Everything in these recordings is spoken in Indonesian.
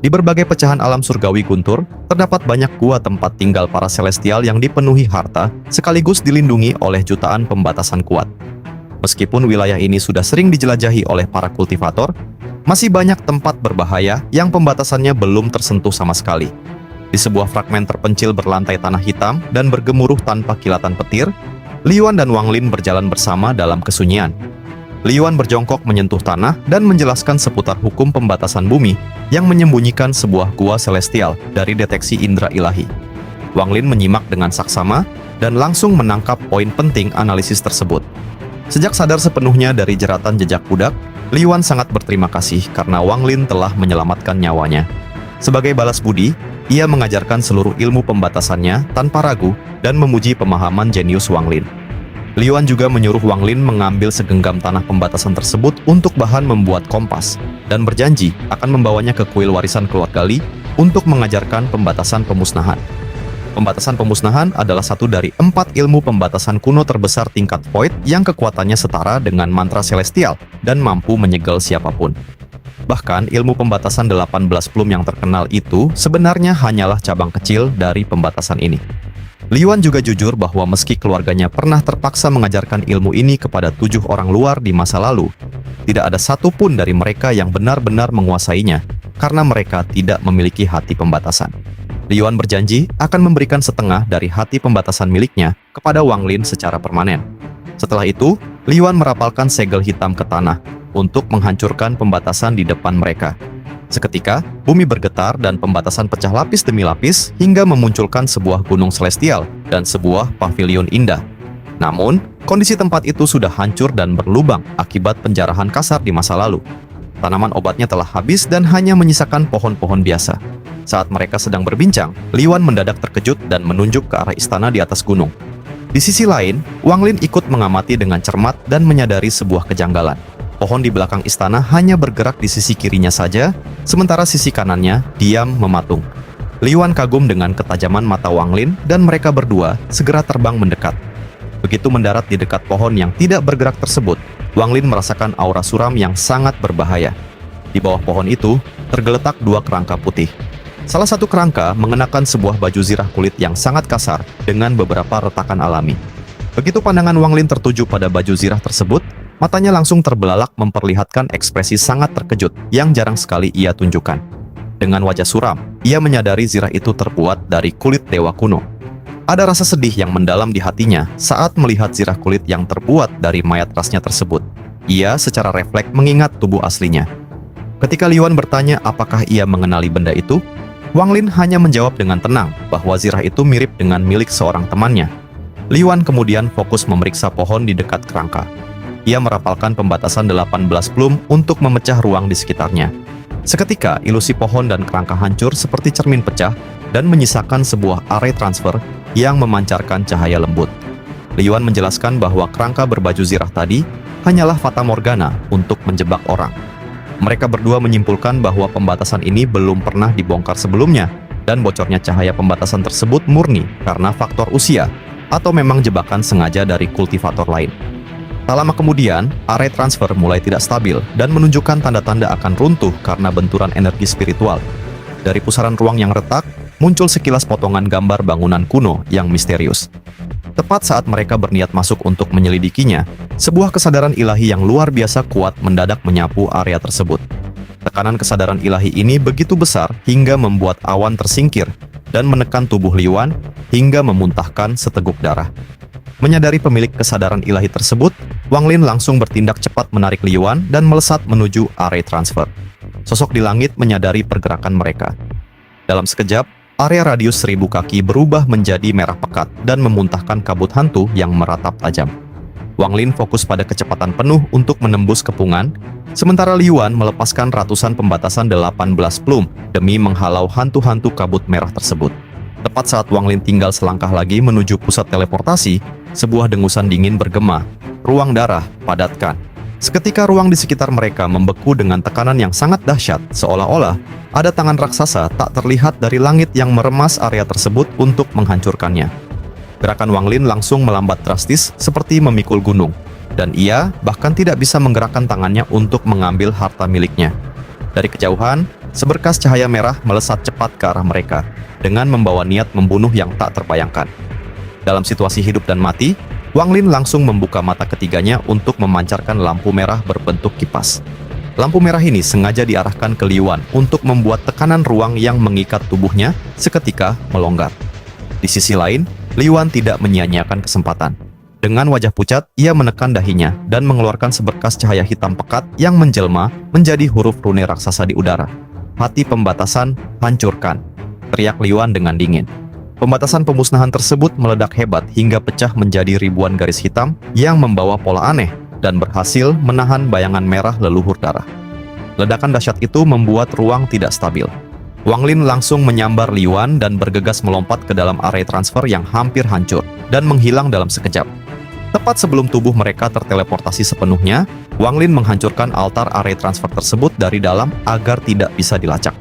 Di berbagai pecahan alam surgawi Guntur, terdapat banyak gua tempat tinggal para celestial yang dipenuhi harta, sekaligus dilindungi oleh jutaan pembatasan kuat. Meskipun wilayah ini sudah sering dijelajahi oleh para kultivator, masih banyak tempat berbahaya yang pembatasannya belum tersentuh sama sekali. Di sebuah fragmen terpencil berlantai tanah hitam dan bergemuruh tanpa kilatan petir, Li Yuan dan Wang Lin berjalan bersama dalam kesunyian. Li Yuan berjongkok menyentuh tanah dan menjelaskan seputar hukum pembatasan bumi yang menyembunyikan sebuah gua celestial dari deteksi indera ilahi. Wang Lin menyimak dengan saksama dan langsung menangkap poin penting analisis tersebut. Sejak sadar sepenuhnya dari jeratan jejak budak, Li Yuan sangat berterima kasih karena Wang Lin telah menyelamatkan nyawanya. Sebagai balas budi, ia mengajarkan seluruh ilmu pembatasannya tanpa ragu dan memuji pemahaman jenius Wang Lin. Li Yuan juga menyuruh Wang Lin mengambil segenggam tanah pembatasan tersebut untuk bahan membuat kompas, dan berjanji akan membawanya ke kuil warisan keluarga Li untuk mengajarkan pembatasan pemusnahan. Pembatasan pemusnahan adalah satu dari 4 ilmu pembatasan kuno terbesar tingkat void yang kekuatannya setara dengan mantra celestial dan mampu menyegel siapapun. Bahkan ilmu pembatasan 18 plum yang terkenal itu sebenarnya hanyalah cabang kecil dari pembatasan ini. Li Yuan juga jujur bahwa meski keluarganya pernah terpaksa mengajarkan ilmu ini kepada 7 orang luar di masa lalu, tidak ada satupun dari mereka yang benar-benar menguasainya karena mereka tidak memiliki hati pembatasan. Li Yuan berjanji akan memberikan setengah dari hati pembatasan miliknya kepada Wang Lin secara permanen. Setelah itu, Li Yuan merapalkan segel hitam ke tanah untuk menghancurkan pembatasan di depan mereka. Seketika, bumi bergetar dan pembatasan pecah lapis demi lapis hingga memunculkan sebuah gunung celestial dan sebuah pavilion indah. Namun, kondisi tempat itu sudah hancur dan berlubang akibat penjarahan kasar di masa lalu. Tanaman obatnya telah habis dan hanya menyisakan pohon-pohon biasa. Saat mereka sedang berbincang, Li Yuan mendadak terkejut dan menunjuk ke arah istana di atas gunung. Di sisi lain, Wang Lin ikut mengamati dengan cermat dan menyadari sebuah kejanggalan. Pohon di belakang istana hanya bergerak di sisi kirinya saja, sementara sisi kanannya diam mematung. Li Yuan kagum dengan ketajaman mata Wang Lin dan mereka berdua segera terbang mendekat. Begitu mendarat di dekat pohon yang tidak bergerak tersebut, Wang Lin merasakan aura suram yang sangat berbahaya. Di bawah pohon itu, tergeletak 2 kerangka putih. Salah satu kerangka mengenakan sebuah baju zirah kulit yang sangat kasar dengan beberapa retakan alami. Begitu pandangan Wang Lin tertuju pada baju zirah tersebut, matanya langsung terbelalak memperlihatkan ekspresi sangat terkejut yang jarang sekali ia tunjukkan. Dengan wajah suram, ia menyadari zirah itu terbuat dari kulit dewa kuno. Ada rasa sedih yang mendalam di hatinya saat melihat zirah kulit yang terbuat dari mayat rasnya tersebut. Ia secara refleks mengingat tubuh aslinya. Ketika Li Yuan bertanya apakah ia mengenali benda itu, Wang Lin hanya menjawab dengan tenang bahwa zirah itu mirip dengan milik seorang temannya. Li Yuan kemudian fokus memeriksa pohon di dekat kerangka. Ia merapalkan pembatasan 18 plum untuk memecah ruang di sekitarnya. Seketika, ilusi pohon dan kerangka hancur seperti cermin pecah dan menyisakan sebuah array transfer yang memancarkan cahaya lembut. Li Yuan menjelaskan bahwa kerangka berbaju zirah tadi hanyalah fata morgana untuk menjebak orang. Mereka berdua menyimpulkan bahwa pembatasan ini belum pernah dibongkar sebelumnya, dan bocornya cahaya pembatasan tersebut murni karena faktor usia, atau memang jebakan sengaja dari kultivator lain. Tak lama kemudian, array transfer mulai tidak stabil dan menunjukkan tanda-tanda akan runtuh karena benturan energi spiritual. Dari pusaran ruang yang retak, muncul sekilas potongan gambar bangunan kuno yang misterius. Tepat saat mereka berniat masuk untuk menyelidikinya, sebuah kesadaran ilahi yang luar biasa kuat mendadak menyapu area tersebut. Tekanan kesadaran ilahi ini begitu besar hingga membuat awan tersingkir dan menekan tubuh Li Yuan hingga memuntahkan seteguk darah. Menyadari pemilik kesadaran ilahi tersebut, Wang Lin langsung bertindak cepat menarik Li Yuan dan melesat menuju array transfer. Sosok di langit menyadari pergerakan mereka. Dalam sekejap, area radius 1000 kaki berubah menjadi merah pekat dan memuntahkan kabut hantu yang meratap tajam. Wang Lin fokus pada kecepatan penuh untuk menembus kepungan, sementara Li Yuan melepaskan ratusan pembatasan 18 plum demi menghalau hantu-hantu kabut merah tersebut. Tepat saat Wang Lin tinggal selangkah lagi menuju pusat teleportasi, sebuah dengusan dingin bergema. Ruang darah padatkan. Seketika ruang di sekitar mereka membeku dengan tekanan yang sangat dahsyat, seolah-olah ada tangan raksasa tak terlihat dari langit yang meremas area tersebut untuk menghancurkannya. Gerakan Wang Lin langsung melambat drastis seperti memikul gunung, dan ia bahkan tidak bisa menggerakkan tangannya untuk mengambil harta miliknya. Dari kejauhan, seberkas cahaya merah melesat cepat ke arah mereka, dengan membawa niat membunuh yang tak terbayangkan. Dalam situasi hidup dan mati, Wang Lin langsung membuka mata ketiganya untuk memancarkan lampu merah berbentuk kipas. Lampu merah ini sengaja diarahkan ke Li Yuan untuk membuat tekanan ruang yang mengikat tubuhnya seketika melonggar. Di sisi lain, Li Yuan tidak menyia-nyiakan kesempatan. Dengan wajah pucat, ia menekan dahinya dan mengeluarkan seberkas cahaya hitam pekat yang menjelma menjadi huruf rune raksasa di udara. Hati pembatasan, hancurkan, teriak Li Yuan dengan dingin. Pembatasan pemusnahan tersebut meledak hebat hingga pecah menjadi ribuan garis hitam yang membawa pola aneh dan berhasil menahan bayangan merah leluhur darah. Ledakan dahsyat itu membuat ruang tidak stabil. Wang Lin langsung menyambar Li Yuan dan bergegas melompat ke dalam area transfer yang hampir hancur dan menghilang dalam sekejap. Tepat sebelum tubuh mereka terteleportasi sepenuhnya, Wang Lin menghancurkan altar area transfer tersebut dari dalam agar tidak bisa dilacak.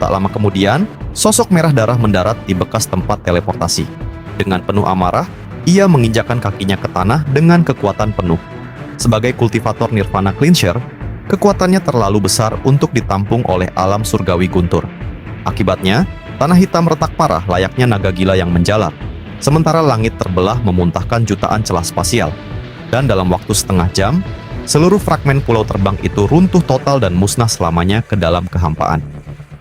Tak lama kemudian, sosok merah darah mendarat di bekas tempat teleportasi. Dengan penuh amarah, ia menginjakkan kakinya ke tanah dengan kekuatan penuh. Sebagai kultivator Nirvana Cleanser, kekuatannya terlalu besar untuk ditampung oleh alam surgawi guntur. Akibatnya, tanah hitam retak parah layaknya naga gila yang menjalar. Sementara langit terbelah memuntahkan jutaan celah spasial. Dan dalam waktu setengah jam, seluruh fragmen pulau terbang itu runtuh total dan musnah selamanya ke dalam kehampaan.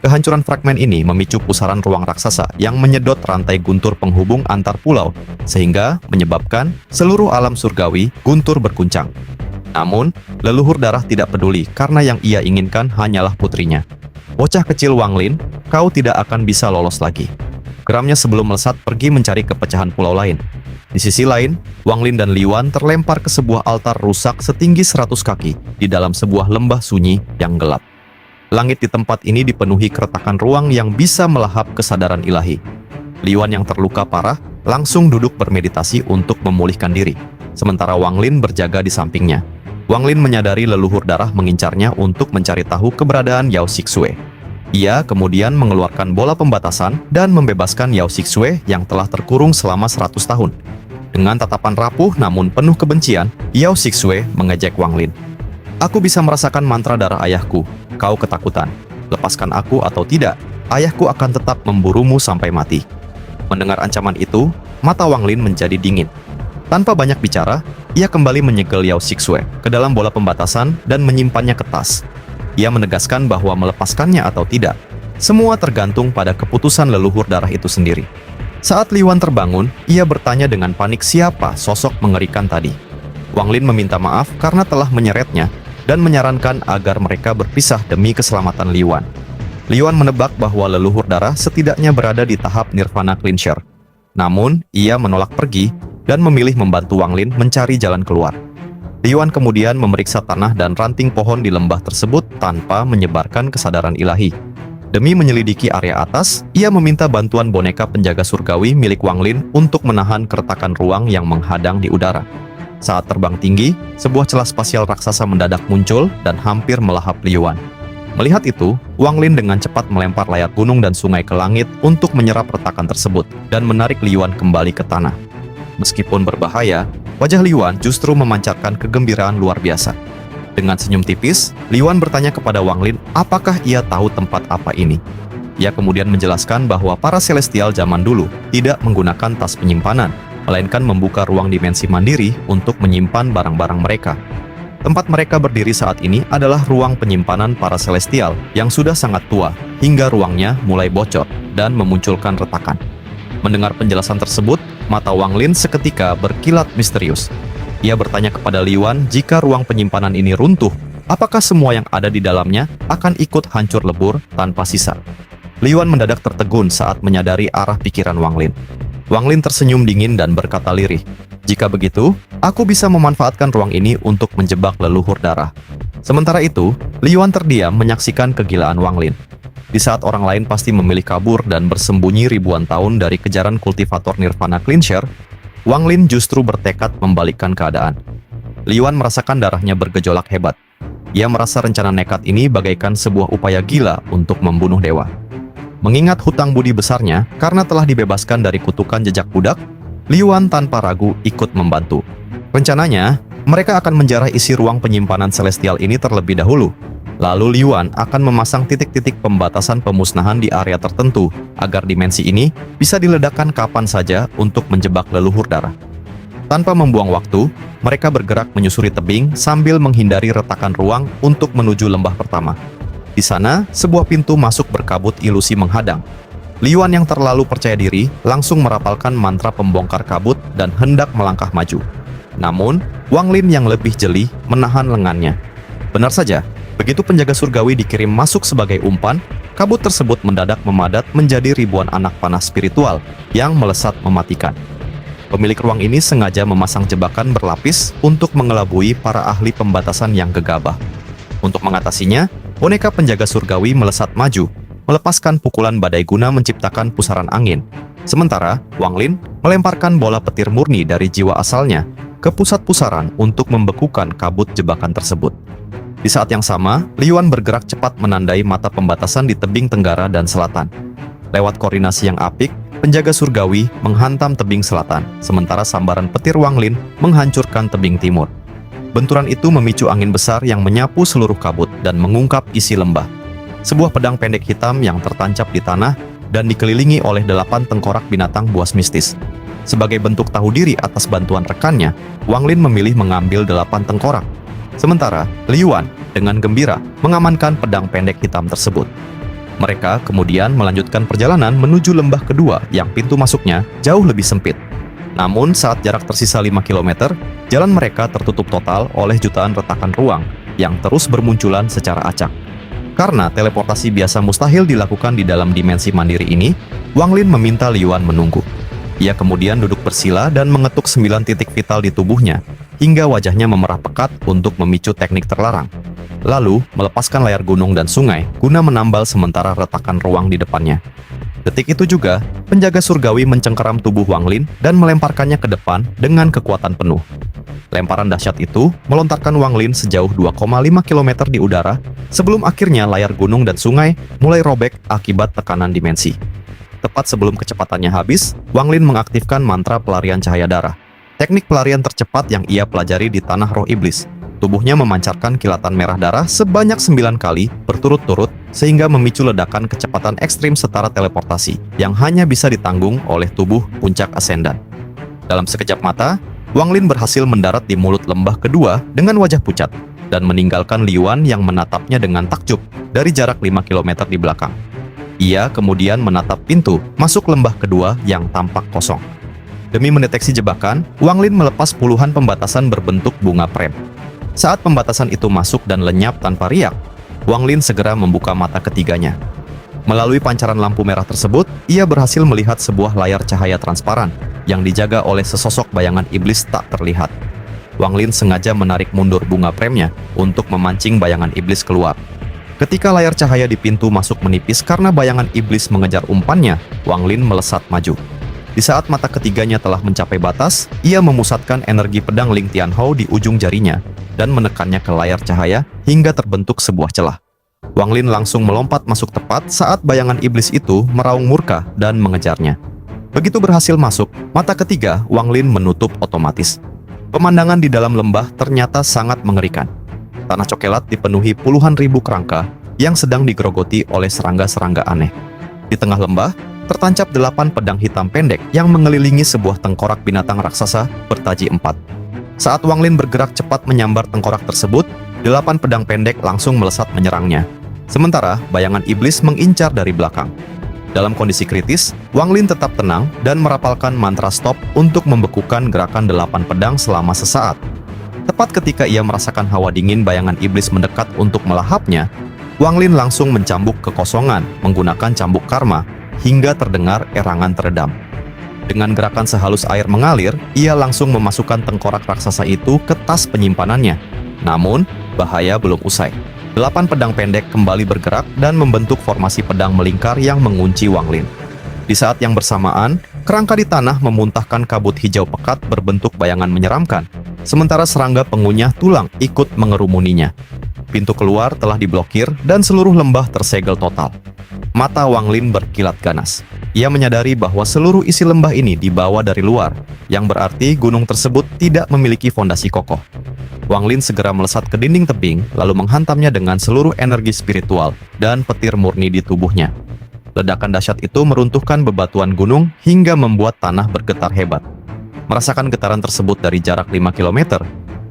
Kehancuran fragmen ini memicu pusaran ruang raksasa yang menyedot rantai guntur penghubung antar pulau, sehingga menyebabkan seluruh alam surgawi guntur berguncang. Namun, leluhur darah tidak peduli karena yang ia inginkan hanyalah putrinya. Bocah kecil Wang Lin, kau tidak akan bisa lolos lagi. Geramnya sebelum melesat pergi mencari kepecahan pulau lain. Di sisi lain, Wang Lin dan Li Yuan terlempar ke sebuah altar rusak setinggi 100 kaki di dalam sebuah lembah sunyi yang gelap. Langit di tempat ini dipenuhi keretakan ruang yang bisa melahap kesadaran ilahi. Li Yuan yang terluka parah langsung duduk bermeditasi untuk memulihkan diri, sementara Wang Lin berjaga di sampingnya. Wang Lin menyadari leluhur darah mengincarnya untuk mencari tahu keberadaan Yao Xixue. Ia kemudian mengeluarkan bola pembatasan dan membebaskan Yao Xixue yang telah terkurung selama 100 tahun. Dengan tatapan rapuh namun penuh kebencian, Yao Xixue mengejek Wang Lin. Aku bisa merasakan mantra darah ayahku. Kau ketakutan. Lepaskan aku atau tidak, ayahku akan tetap memburumu sampai mati. Mendengar ancaman itu, mata Wang Lin menjadi dingin. Tanpa banyak bicara, ia kembali menyegel Yao Xixue ke dalam bola pembatasan dan menyimpannya ke tas. Ia menegaskan bahwa melepaskannya atau tidak, semua tergantung pada keputusan leluhur darah itu sendiri. Saat Li Yuan terbangun, ia bertanya dengan panik siapa sosok mengerikan tadi. Wang Lin meminta maaf karena telah menyeretnya dan menyarankan agar mereka berpisah demi keselamatan Li Yuan. Li Yuan menebak bahwa leluhur darah setidaknya berada di tahap Nirvana Cleanser. Namun, ia menolak pergi dan memilih membantu Wang Lin mencari jalan keluar. Li Yuan kemudian memeriksa tanah dan ranting pohon di lembah tersebut tanpa menyebarkan kesadaran ilahi. Demi menyelidiki area atas, ia meminta bantuan boneka penjaga surgawi milik Wang Lin untuk menahan keretakan ruang yang menghadang di udara. Saat terbang tinggi, sebuah celah spasial raksasa mendadak muncul dan hampir melahap Li Yuan. Melihat itu, Wang Lin dengan cepat melempar layar gunung dan sungai ke langit untuk menyerap retakan tersebut dan menarik Li Yuan kembali ke tanah. Meskipun berbahaya, wajah Li Yuan justru memancarkan kegembiraan luar biasa. Dengan senyum tipis, Li Yuan bertanya kepada Wang Lin apakah ia tahu tempat apa ini. Ia kemudian menjelaskan bahwa para Celestial zaman dulu tidak menggunakan tas penyimpanan, melainkan membuka ruang dimensi mandiri untuk menyimpan barang-barang mereka. Tempat mereka berdiri saat ini adalah ruang penyimpanan para Celestial yang sudah sangat tua, hingga ruangnya mulai bocor dan memunculkan retakan. Mendengar penjelasan tersebut, mata Wang Lin seketika berkilat misterius. Ia bertanya kepada Li Yuan jika ruang penyimpanan ini runtuh, apakah semua yang ada di dalamnya akan ikut hancur lebur tanpa sisa. Li Yuan mendadak tertegun saat menyadari arah pikiran Wang Lin. Wang Lin tersenyum dingin dan berkata lirih, "Jika begitu, aku bisa memanfaatkan ruang ini untuk menjebak leluhur darah." Sementara itu, Li Yuan terdiam menyaksikan kegilaan Wang Lin. Di saat orang lain pasti memilih kabur dan bersembunyi ribuan tahun dari kejaran kultivator Nirvana Cleanser, Wang Lin justru bertekad membalikkan keadaan. Li Yuan merasakan darahnya bergejolak hebat. Ia merasa rencana nekat ini bagaikan sebuah upaya gila untuk membunuh dewa. Mengingat hutang budi besarnya karena telah dibebaskan dari kutukan jejak budak, Li Yuan tanpa ragu ikut membantu. Rencananya, mereka akan menjarah isi ruang penyimpanan Celestial ini terlebih dahulu. Lalu Liyuan akan memasang titik-titik pembatasan pemusnahan di area tertentu agar dimensi ini bisa diledakkan kapan saja untuk menjebak leluhur darah. Tanpa membuang waktu, mereka bergerak menyusuri tebing sambil menghindari retakan ruang untuk menuju lembah pertama. Di sana, sebuah pintu masuk berkabut ilusi menghadang. Liyuan yang terlalu percaya diri langsung merapalkan mantra pembongkar kabut dan hendak melangkah maju. Namun, Wang Lin yang lebih jeli menahan lengannya. Benar saja, begitu penjaga surgawi dikirim masuk sebagai umpan, kabut tersebut mendadak memadat menjadi ribuan anak panah spiritual yang melesat mematikan. Pemilik ruang ini sengaja memasang jebakan berlapis untuk mengelabui para ahli pembatasan yang gegabah. Untuk mengatasinya, boneka penjaga surgawi melesat maju, melepaskan pukulan badai guna menciptakan pusaran angin. Sementara, Wang Lin melemparkan bola petir murni dari jiwa asalnya ke pusat pusaran untuk membekukan kabut jebakan tersebut. Di saat yang sama, Liyuan bergerak cepat menandai mata pembatasan di tebing tenggara dan selatan. Lewat koordinasi yang apik, penjaga surgawi menghantam tebing selatan, sementara sambaran petir Wang Lin menghancurkan tebing timur. Benturan itu memicu angin besar yang menyapu seluruh kabut dan mengungkap isi lembah. Sebuah pedang pendek hitam yang tertancap di tanah dan dikelilingi oleh 8 tengkorak binatang buas mistis. Sebagai bentuk tahu diri atas bantuan rekannya, Wang Lin memilih mengambil 8 tengkorak. Sementara, Liyuan dengan gembira mengamankan pedang pendek hitam tersebut. Mereka kemudian melanjutkan perjalanan menuju lembah kedua yang pintu masuknya jauh lebih sempit. Namun saat jarak tersisa 5 km, jalan mereka tertutup total oleh jutaan retakan ruang yang terus bermunculan secara acak. Karena teleportasi biasa mustahil dilakukan di dalam dimensi mandiri ini, Wang Lin meminta Liyuan menunggu. Ia kemudian duduk bersila dan mengetuk 9 titik vital di tubuhnya, hingga wajahnya memerah pekat untuk memicu teknik terlarang. Lalu, melepaskan layar gunung dan sungai guna menambal sementara retakan ruang di depannya. Detik itu juga, penjaga surgawi mencengkeram tubuh Wang Lin dan melemparkannya ke depan dengan kekuatan penuh. Lemparan dahsyat itu melontarkan Wang Lin sejauh 2,5 km di udara, sebelum akhirnya layar gunung dan sungai mulai robek akibat tekanan dimensi. Tepat sebelum kecepatannya habis, Wang Lin mengaktifkan mantra pelarian cahaya darah. Teknik pelarian tercepat yang ia pelajari di tanah roh iblis. Tubuhnya memancarkan kilatan merah darah sebanyak 9 kali berturut-turut sehingga memicu ledakan kecepatan ekstrim setara teleportasi yang hanya bisa ditanggung oleh tubuh puncak asendan. Dalam sekejap mata, Wang Lin berhasil mendarat di mulut lembah kedua dengan wajah pucat dan meninggalkan Liyuan yang menatapnya dengan takjub dari jarak 5 km di belakang. Ia kemudian menatap pintu masuk lembah kedua yang tampak kosong. Demi mendeteksi jebakan, Wang Lin melepas puluhan pembatasan berbentuk bunga prem. Saat pembatasan itu masuk dan lenyap tanpa riak, Wang Lin segera membuka mata ketiganya. Melalui pancaran lampu merah tersebut, ia berhasil melihat sebuah layar cahaya transparan yang dijaga oleh sesosok bayangan iblis tak terlihat. Wang Lin sengaja menarik mundur bunga premnya untuk memancing bayangan iblis keluar. Ketika layar cahaya di pintu masuk menipis karena bayangan iblis mengejar umpannya, Wang Lin melesat maju. Di saat mata ketiganya telah mencapai batas, ia memusatkan energi pedang Ling Tianhou di ujung jarinya dan menekannya ke layar cahaya hingga terbentuk sebuah celah. Wang Lin langsung melompat masuk tepat saat bayangan iblis itu meraung murka dan mengejarnya. Begitu berhasil masuk, mata ketiga Wang Lin menutup otomatis. Pemandangan di dalam lembah ternyata sangat mengerikan. Tanah cokelat dipenuhi puluhan ribu kerangka yang sedang digerogoti oleh serangga-serangga aneh. Di tengah lembah, tertancap 8 pedang hitam pendek yang mengelilingi sebuah tengkorak binatang raksasa bertaji 4. Saat Wang Lin bergerak cepat menyambar tengkorak tersebut, 8 pedang pendek langsung melesat menyerangnya. Sementara, bayangan iblis mengincar dari belakang. Dalam kondisi kritis, Wang Lin tetap tenang dan merapalkan mantra stop untuk membekukan gerakan 8 pedang selama sesaat. Tepat ketika ia merasakan hawa dingin bayangan iblis mendekat untuk melahapnya, Wang Lin langsung mencambuk kekosongan menggunakan cambuk karma hingga terdengar erangan teredam. Dengan gerakan sehalus air mengalir, ia langsung memasukkan tengkorak raksasa itu ke tas penyimpanannya. Namun, bahaya belum usai. 8 pedang pendek kembali bergerak dan membentuk formasi pedang melingkar yang mengunci Wang Lin. Di saat yang bersamaan, kerangka di tanah memuntahkan kabut hijau pekat berbentuk bayangan menyeramkan, sementara serangga pengunyah tulang ikut mengerumuninya. Pintu keluar telah diblokir dan seluruh lembah tersegel total. Mata Wang Lin berkilat ganas. Ia menyadari bahwa seluruh isi lembah ini dibawa dari luar, yang berarti gunung tersebut tidak memiliki fondasi kokoh. Wang Lin segera melesat ke dinding tebing, lalu menghantamnya dengan seluruh energi spiritual dan petir murni di tubuhnya. Ledakan dahsyat itu meruntuhkan bebatuan gunung hingga membuat tanah bergetar hebat. Merasakan getaran tersebut dari jarak 5 km,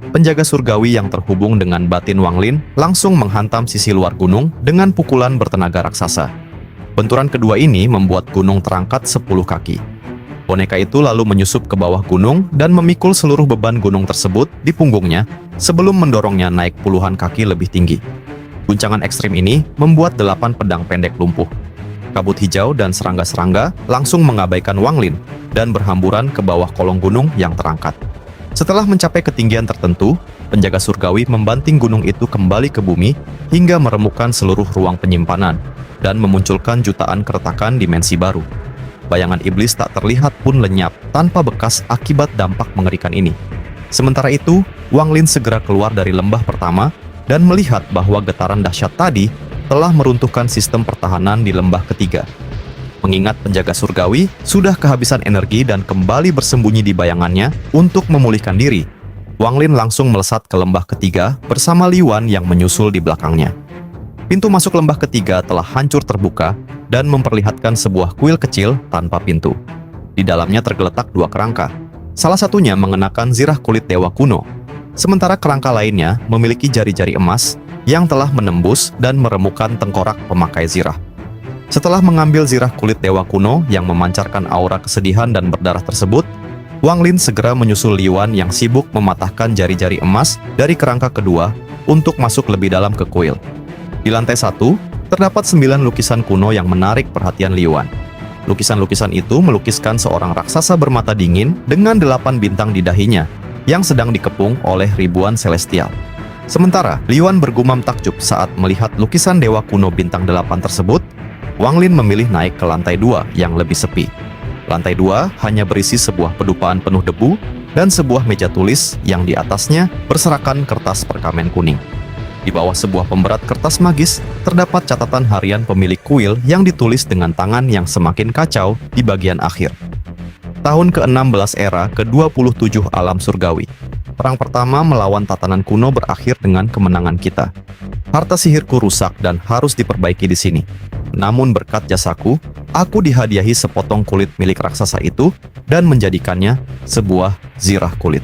penjaga surgawi yang terhubung dengan batin Wang Lin langsung menghantam sisi luar gunung dengan pukulan bertenaga raksasa. Benturan kedua ini membuat gunung terangkat 10 kaki. Boneka itu lalu menyusup ke bawah gunung dan memikul seluruh beban gunung tersebut di punggungnya sebelum mendorongnya naik puluhan kaki lebih tinggi. Guncangan ekstrim ini membuat 8 pedang pendek lumpuh. Kabut hijau dan serangga-serangga langsung mengabaikan Wang Lin dan berhamburan ke bawah kolong gunung yang terangkat. Setelah mencapai ketinggian tertentu, penjaga surgawi membanting gunung itu kembali ke bumi hingga meremukkan seluruh ruang penyimpanan dan memunculkan jutaan keretakan dimensi baru. Bayangan iblis tak terlihat pun lenyap tanpa bekas akibat dampak mengerikan ini. Sementara itu, Wang Lin segera keluar dari lembah pertama dan melihat bahwa getaran dahsyat tadi telah meruntuhkan sistem pertahanan di lembah ketiga. Mengingat penjaga surgawi sudah kehabisan energi dan kembali bersembunyi di bayangannya untuk memulihkan diri, Wang Lin langsung melesat ke lembah ketiga bersama Li Wan yang menyusul di belakangnya. Pintu masuk lembah ketiga telah hancur terbuka dan memperlihatkan sebuah kuil kecil tanpa pintu. Di dalamnya tergeletak 2 kerangka. Salah satunya mengenakan zirah kulit dewa kuno, sementara kerangka lainnya memiliki jari-jari emas yang telah menembus dan meremukkan tengkorak pemakai zirah. Setelah mengambil zirah kulit dewa kuno yang memancarkan aura kesedihan dan berdarah tersebut, Wang Lin segera menyusul Li Wan yang sibuk mematahkan jari-jari emas dari kerangka kedua untuk masuk lebih dalam ke kuil. Di lantai 1, terdapat 9 lukisan kuno yang menarik perhatian Li Wan. Lukisan-lukisan itu melukiskan seorang raksasa bermata dingin dengan 8 bintang di dahinya yang sedang dikepung oleh ribuan celestial. Sementara Li Wan bergumam takjub saat melihat lukisan dewa kuno bintang 8 tersebut, Wang Lin memilih naik ke lantai 2 yang lebih sepi. Lantai 2 hanya berisi sebuah pedupaan penuh debu dan sebuah meja tulis yang di atasnya berserakan kertas perkamen kuning. Di bawah sebuah pemberat kertas magis, terdapat catatan harian pemilik kuil yang ditulis dengan tangan yang semakin kacau di bagian akhir. Tahun ke-16 era ke-27 alam surgawi. Perang pertama melawan tatanan kuno berakhir dengan kemenangan kita. Harta sihirku rusak dan harus diperbaiki di sini. Namun berkat jasaku, aku dihadiahi sepotong kulit milik raksasa itu dan menjadikannya sebuah zirah kulit.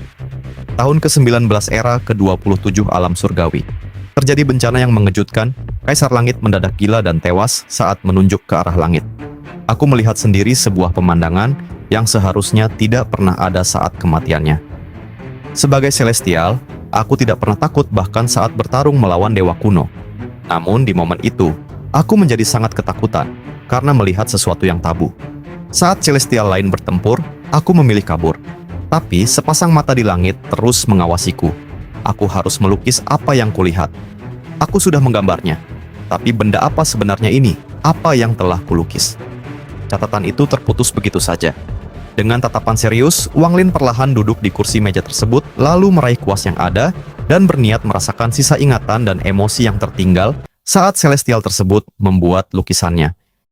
Tahun ke-19 era ke-27 alam surgawi. Terjadi bencana yang mengejutkan, Kaisar Langit mendadak gila dan tewas saat menunjuk ke arah langit. Aku melihat sendiri sebuah pemandangan yang seharusnya tidak pernah ada saat kematiannya. Sebagai Celestial, aku tidak pernah takut bahkan saat bertarung melawan dewa kuno. Namun di momen itu, aku menjadi sangat ketakutan karena melihat sesuatu yang tabu. Saat Celestial lain bertempur, aku memilih kabur. Tapi sepasang mata di langit terus mengawasiku. Aku harus melukis apa yang kulihat. Aku sudah menggambarnya. Tapi benda apa sebenarnya ini? Apa yang telah kulukis? Catatan itu terputus begitu saja. Dengan tatapan serius, Wang Lin perlahan duduk di kursi meja tersebut, lalu meraih kuas yang ada, dan berniat merasakan sisa ingatan dan emosi yang tertinggal saat Celestial tersebut membuat lukisannya.